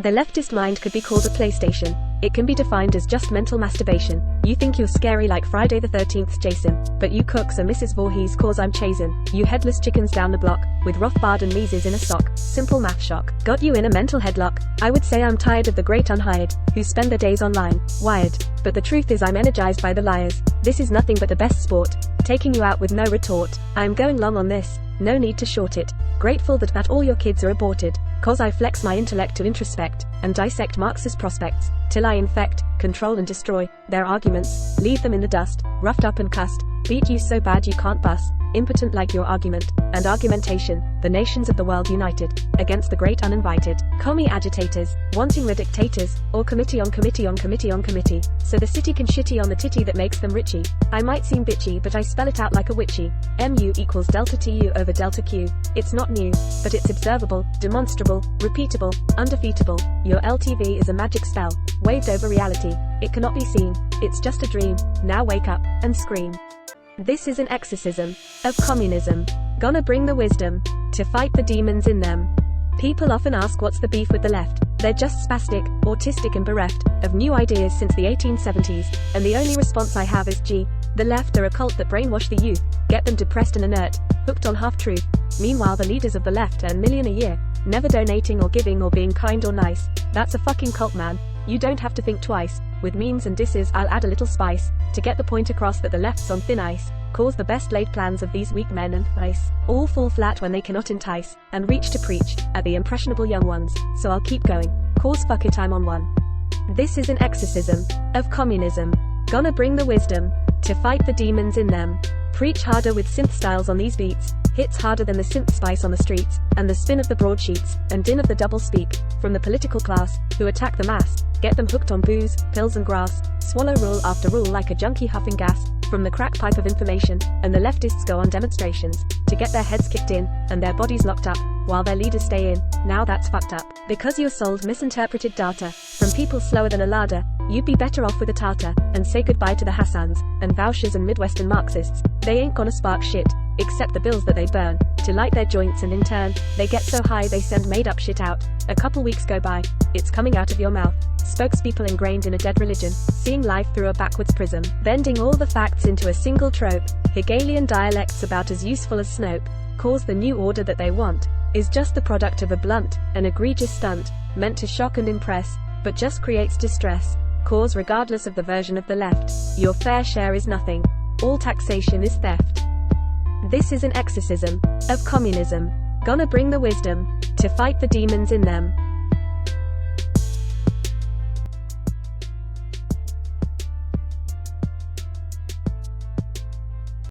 The leftist mind could be called a PlayStation. It can be defined as just mental masturbation. You think you're scary like Friday the 13th Jason, but you cooks are Mrs. Voorhees cause I'm chasing you headless chickens down the block, with Rothbard and Mises in a sock. Simple math shock. Got you in a mental headlock. I would say I'm tired of the great unhired, who spend their days online, wired. But the truth is I'm energized by the liars. This is nothing but the best sport, taking you out with no retort. I'm going long on this, no need to short it. Grateful that all your kids are aborted, cause I flex my intellect to introspect, and dissect Marxist prospects, till I infect, control and destroy their arguments, leave them in the dust, roughed up and cussed, beat you so bad you can't bust, impotent like your argument, and argumentation, the nations of the world united, against the great uninvited, commie agitators, wanting the dictators, or committee on committee on committee on committee, so the city can shitty on the titty that makes them richy. I might seem bitchy but I spell it out like a witchy, mu equals delta tu over delta q, it's not new, but it's observable, demonstrable, repeatable, undefeatable, your LTV is a magic spell, waved over reality, it cannot be seen, it's just a dream, now wake up, and scream. This is an exorcism of communism. Gonna bring the wisdom to fight the demons in them. People often ask what's the beef with the left. They're just spastic, autistic and bereft of new ideas since the 1870s, and the only response I have is gee, the left are a cult that brainwash the youth, get them depressed and inert, hooked on half-truth. Meanwhile the leaders of the left earn $1 million a year, never donating or giving or being kind or nice. That's a fucking cult, man. You don't have to think twice. With memes and disses I'll add a little spice, to get the point across that the left's on thin ice, cause the best laid plans of these weak men and mice all fall flat when they cannot entice, and reach to preach, at the impressionable young ones, so I'll keep going, cause fuck it I'm on one. This is an exorcism of communism. Gonna bring the wisdom to fight the demons in them. Preach harder with synth styles on these beats, hits harder than the synth spice on the streets, and the spin of the broadsheets, and din of the double speak, from the political class, who attack the mass, get them hooked on booze, pills and grass, swallow rule after rule like a junkie huffing gas, from the crack pipe of information, and the leftists go on demonstrations, to get their heads kicked in, and their bodies locked up, while their leaders stay in. Now that's fucked up. Because you're sold misinterpreted data, from people slower than a larder, you'd be better off with a tartar, and say goodbye to the Hassans, and Vouchers and Midwestern Marxists. They ain't gonna spark shit, except the bills that they burn, to light their joints, and in turn, they get so high they send made up shit out. A couple weeks go by, it's coming out of your mouth. Spokespeople ingrained in a dead religion, seeing life through a backwards prism, bending all the facts into a single trope. Hegelian dialects about as useful as Snope, cause the new order that they want, is just the product of a blunt, an egregious stunt, meant to shock and impress, but just creates distress, cause regardless of the version of the left. Your fair share is nothing. All taxation is theft. This is an exorcism of communism. Gonna bring the wisdom to fight the demons in them.